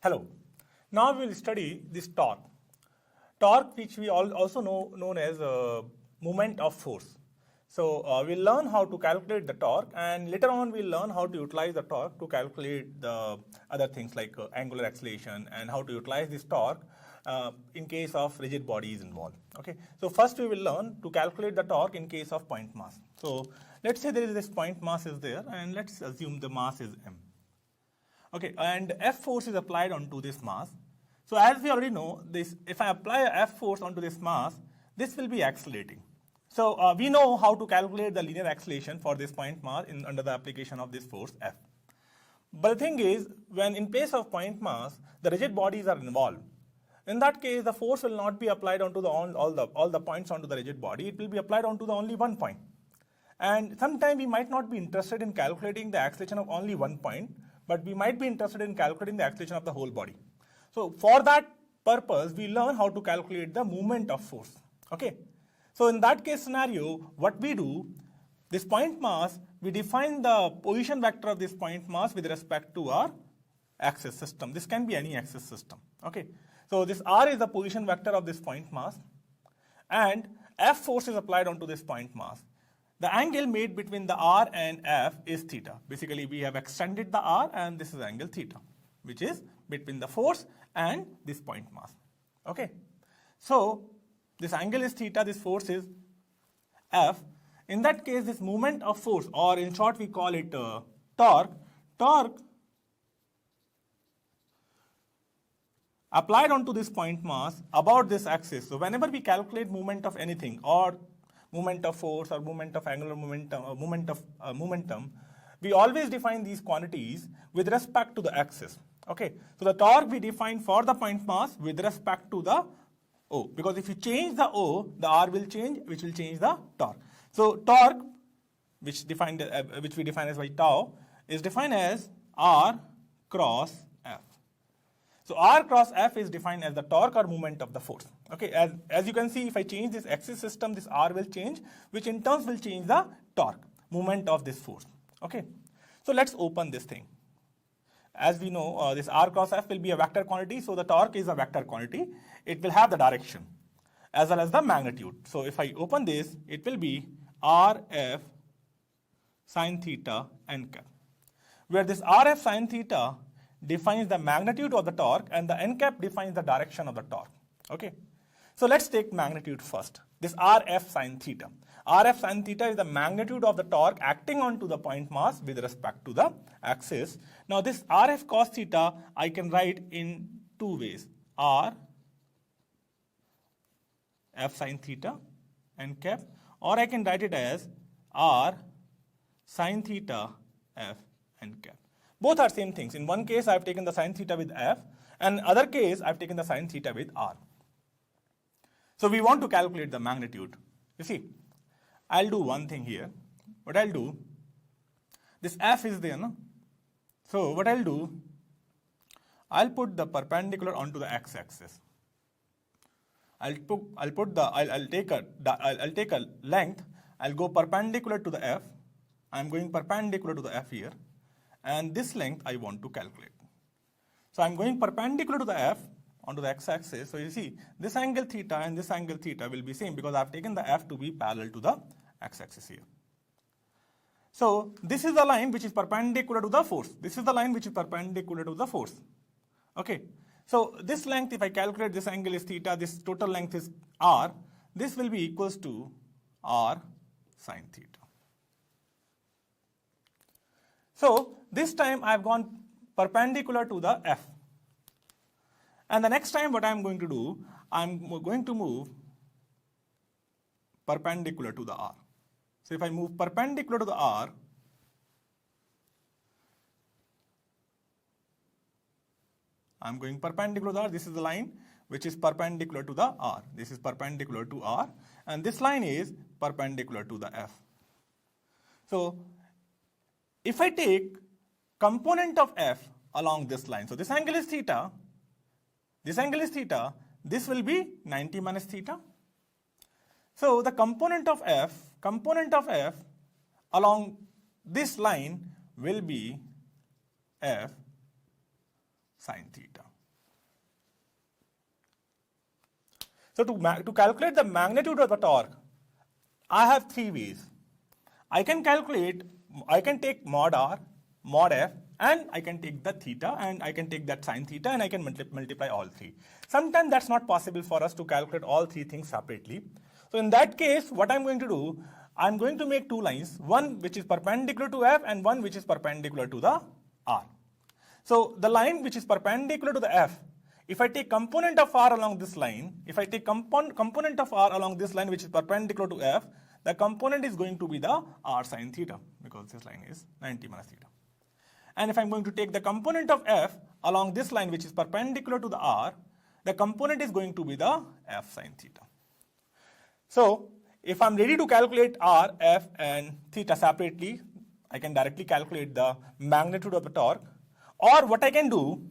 Hello. Now we will study this torque. Torque, which we also know known as moment of force. So we'll learn how to calculate the torque, and later on we'll learn how to utilize the torque to calculate the other things like angular acceleration and how to utilize this torque in case of rigid bodies involved. Okay. So first we will learn to calculate the torque in case of point mass. So let's say there is this point mass is there, and let's assume the mass is m. Okay, and F force is applied onto this mass. So as we already know, this, if I apply a F force onto this mass, this will be accelerating. So we know how to calculate the linear acceleration for this point mass under the application of this force F. But the thing is, when in place of point mass, the rigid bodies are involved. In that case, the force will not be applied onto all the points onto the rigid body. It will be applied onto the only one point. And sometimes we might not be interested in calculating the acceleration of only one point, but we might be interested in calculating the acceleration of the whole body. So for that purpose, we learn how to calculate the moment of force. Okay. So in that case scenario, what we do, this point mass, we define the position vector of this point mass with respect to our axis system. This can be any axis system. Okay. So this R is the position vector of this point mass, and F force is applied onto this point mass. The angle made between the R and F is theta. Basically, we have extended the R, and this is angle theta, which is between the force and this point mass. Okay. So this angle is theta, this force is F. In that case, this moment of force, or in short we call it torque applied onto this point mass about this axis. So whenever we calculate moment of anything, or moment of force, or moment of angular momentum, or momentum, we always define these quantities with respect to the axis. Okay, so the torque we define for the point mass with respect to the O, because if you change the O, the R will change, which will change the torque. So torque, which we define as by tau, is defined as R cross F. So R cross F is defined as the torque or moment of the force. Okay, as you can see, if I change this axis system, this R will change, which in turn will change the torque, moment of this force. Okay, so let's open this thing. As we know, this R cross F will be a vector quantity, so the torque is a vector quantity. It will have the direction as well as the magnitude. So if I open this, it will be RF sine theta n cap, where this RF sine theta defines the magnitude of the torque and the n cap defines the direction of the torque. Okay, so let's take magnitude first. This RF sine theta. RF sine theta is the magnitude of the torque acting onto the point mass with respect to the axis. Now this RF cos theta I can write in two ways. R F sine theta n cap, or I can write it as R sine theta F n cap. Both are same things. In one case I have taken the sine theta with F, and other case I have taken the sine theta with R. So we want to calculate the magnitude. You see, I'll do one thing here. What I'll do, this F is there, no? So what I'll do, I'll put the perpendicular onto the x-axis. I'll take a length. I'll go perpendicular to the F. I'm going perpendicular to the F here, and this length I want to calculate. So I'm going perpendicular to the F onto the x-axis. So you see, this angle theta and this angle theta will be same because I've taken the F to be parallel to the x-axis here. So this is the line which is perpendicular to the force. This is the line which is perpendicular to the force. Okay. So this length, if I calculate, this angle is theta, this total length is R, this will be equals to R sine theta. So this time I have gone perpendicular to the F. And the next time what I am going to do, I am going to move perpendicular to the R. So if I move perpendicular to the R, I am going perpendicular to the R. This is the line which is perpendicular to the R. This is perpendicular to R, and this line is perpendicular to the F. So if I take component of F along this line, so this angle is theta, this will be 90 minus theta. So the component of F along this line will be F sine theta. So to calculate the magnitude of the torque, I have three ways. I can take mod r, mod f, and I can take the theta, and I can take that sine theta, and I can multiply all three. Sometimes that's not possible for us to calculate all three things separately. So in that case, what I'm going to do, I'm going to make two lines, one which is perpendicular to f and one which is perpendicular to the r. So the line which is perpendicular to the f, if I take component of r along this line, if I take component of r along this line which is perpendicular to f, the component is going to be the r sine theta, because this line is 90 minus theta. And if I'm going to take the component of f along this line which is perpendicular to the r, the component is going to be the f sine theta. So if I'm ready to calculate r, f, and theta separately, I can directly calculate the magnitude of the torque. Or what I can do,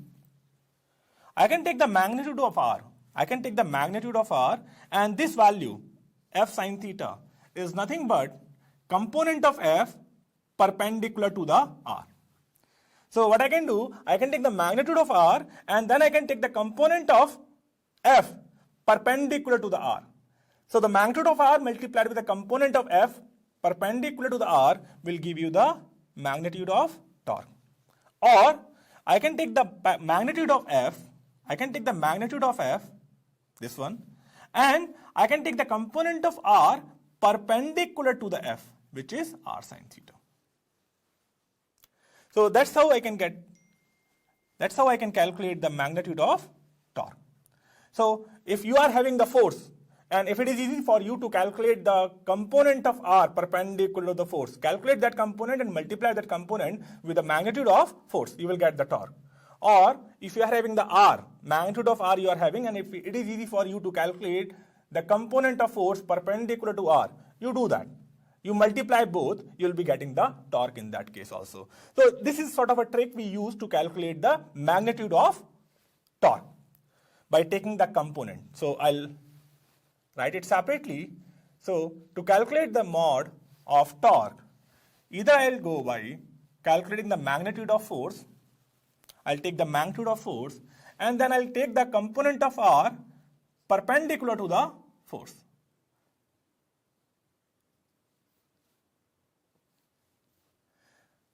I can take the magnitude of r. I can take the magnitude of r, and this value, f sine theta, is nothing but component of f perpendicular to the r. So what I can do, I can take the magnitude of r, and then I can take the component of f perpendicular to the r. So the magnitude of r multiplied with the component of f perpendicular to the r will give you the magnitude of torque. Or I can take the magnitude of f, this one, and I can take the component of r perpendicular to the f, which is r sine theta. So that's how I can calculate the magnitude of torque. So if you are having the force, and if it is easy for you to calculate the component of r perpendicular to the force, calculate that component and multiply that component with the magnitude of force, you will get the torque. Or if you are having the r, magnitude of r you are having, and if it is easy for you to calculate the component of force perpendicular to r, you do that. You multiply both, you will be getting the torque in that case also. So this is sort of a trick we use to calculate the magnitude of torque by taking the component. So I'll write it separately. So to calculate the mod of torque, either I'll go by calculating the magnitude of force, I'll take the magnitude of force, and then I'll take the component of r perpendicular to the force.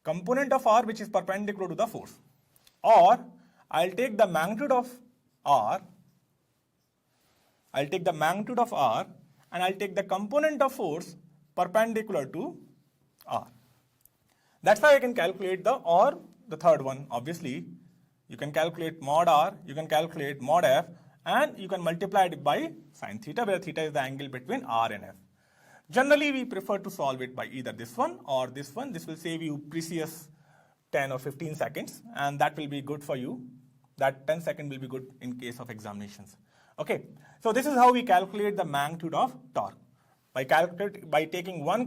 Component of r which is perpendicular to the force. Or I'll take the magnitude of r, and I'll take the component of force perpendicular to r. That's how I can calculate the third one. Obviously, you can calculate mod r, you can calculate mod f, and you can multiply it by sine theta, where theta is the angle between r and f. Generally, we prefer to solve it by either this one or this one. This will save you precious 10 or 15 seconds, and that will be good for you. That 10 seconds will be good in case of examinations. Okay, so this is how we calculate the magnitude of torque. By taking one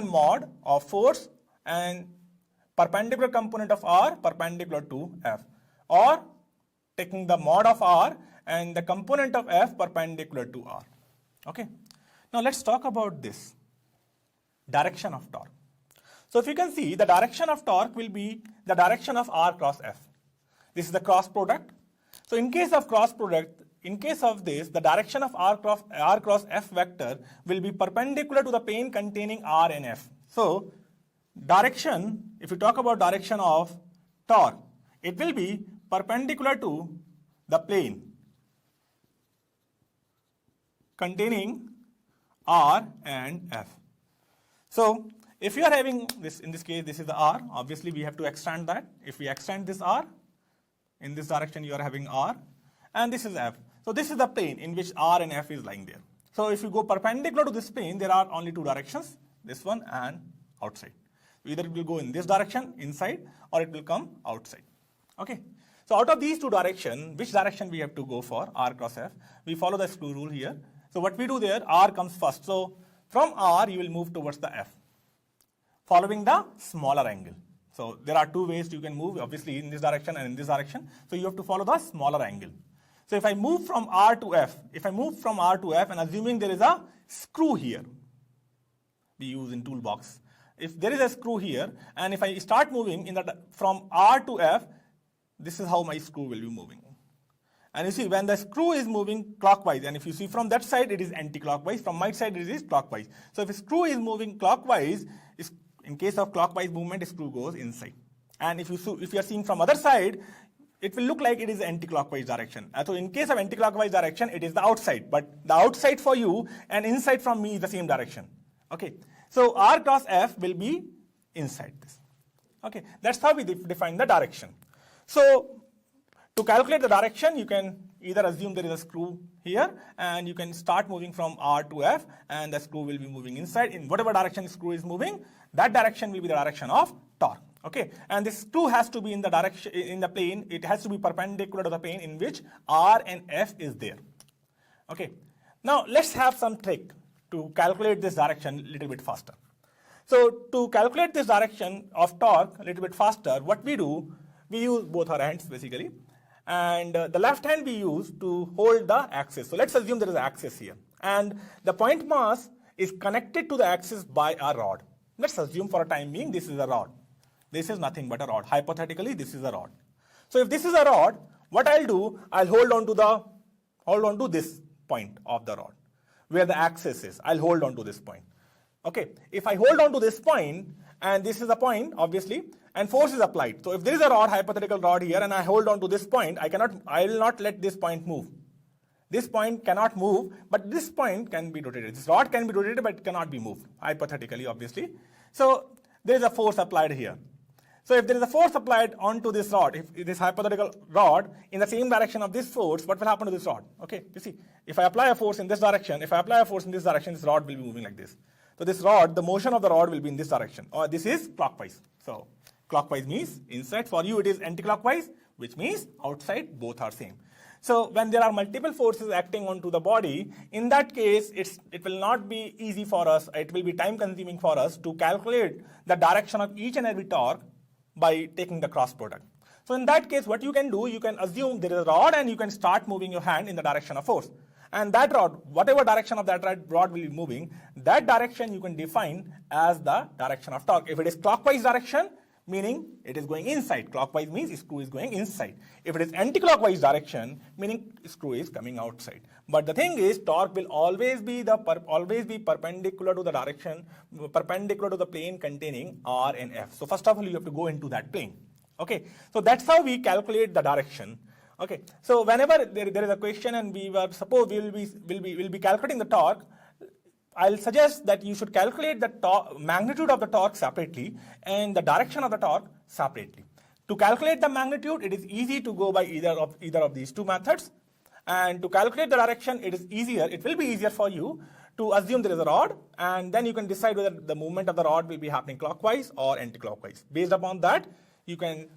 mod of force and perpendicular component of r perpendicular to f, or taking the mod of r and the component of f perpendicular to r. Okay. Now let's talk about this direction of torque. So if you can see, the direction of torque will be the direction of r cross f. This is the cross product. So in case of cross product, in case of this, the direction of r cross f vector will be perpendicular to the plane containing r and f. So direction, if you talk about direction of torque, it will be perpendicular to the plane containing r and f. So if you are having this, in this case, this is the r, obviously we have to extend that. If we extend this r, in this direction you are having r, and this is f. So this is the plane in which r and f is lying there. So if you go perpendicular to this plane, there are only two directions, this one and outside. Either it will go in this direction, inside, or it will come outside. Okay. So out of these two directions, which direction we have to go for, r cross f? We follow the screw rule here. So what we do there, r comes first. So from r, you will move towards the f, following the smaller angle. So there are two ways you can move, obviously in this direction and in this direction. So you have to follow the smaller angle. So if I move from r to f, and assuming there is a screw here, we use in toolbox. If there is a screw here, and if I start moving from r to f, this is how my screw will be moving. And you see, when the screw is moving clockwise, and if you see from that side, it is anti-clockwise, from my side, it is clockwise. So if a screw is moving clockwise, in case of clockwise movement, the screw goes inside. And if you are seeing from other side, it will look like it is anti-clockwise direction. So in case of anti-clockwise direction, it is the outside. But the outside for you and inside from me is the same direction. Okay. So R cross F will be inside this. Okay. That's how we define the direction. So to calculate the direction, you can either assume there is a screw here, and you can start moving from R to F, and the screw will be moving inside. In whatever direction the screw is moving, that direction will be the direction of torque. Okay, and this screw has to be in the direction, in the plane, it has to be perpendicular to the plane in which R and F is there. Okay, now let's have some trick to calculate this direction a little bit faster. So to calculate this direction of torque a little bit faster, what we do, we use both our hands basically. And the left hand we use to hold the axis. So let's assume there is an axis here. And the point mass is connected to the axis by a rod. Let's assume for a time being this is a rod. This is nothing but a rod. Hypothetically, this is a rod. So if this is a rod, what I'll do, I'll hold on to this point of the rod, where the axis is. I'll hold on to this point. Okay. If I hold on to this point, and this is a point, obviously, and force is applied. So if there is a rod, hypothetical rod here, and I hold on to this point, I will not let this point move. This point cannot move, but this point can be rotated. This rod can be rotated, but it cannot be moved, hypothetically, obviously. So there is a force applied here. So if there is a force applied onto this rod, if this hypothetical rod in the same direction of this force, what will happen to this rod? Okay, you see, if I apply a force in this direction, if I apply a force in this direction, this rod will be moving like this. So this rod, the motion of the rod will be in this direction, or this is clockwise. So clockwise means inside. For you, it is anti-clockwise, which means outside. Both are same. So when there are multiple forces acting onto the body, in that case, it will not be easy for us. It will be time consuming for us to calculate the direction of each and every torque by taking the cross product. So in that case, what you can do, you can assume there is a rod and you can start moving your hand in the direction of force. And that rod, whatever direction of that rod will be moving, that direction you can define as the direction of torque. If it is clockwise direction, meaning it is going inside. Clockwise means screw is going inside. If it is anti-clockwise direction, meaning screw is coming outside. But the thing is, torque will always be perpendicular to the direction, perpendicular to the plane containing R and F. So first of all, you have to go into that plane. Okay, so that's how we calculate the direction. Okay, so whenever there is a question and suppose we will be calculating the torque, I'll suggest that you should calculate the magnitude of the torque separately and the direction of the torque separately. To calculate the magnitude, it is easy to go by either of these two methods. And to calculate the direction, it will be easier for you to assume there is a rod, and then you can decide whether the movement of the rod will be happening clockwise or anti-clockwise. Based upon that, you can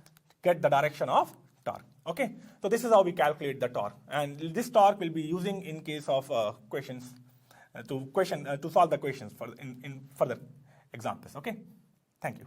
get the direction of torque. Okay, so this is how we calculate the torque, and this torque will be using in case of questions to solve the questions in further examples. Okay, thank you.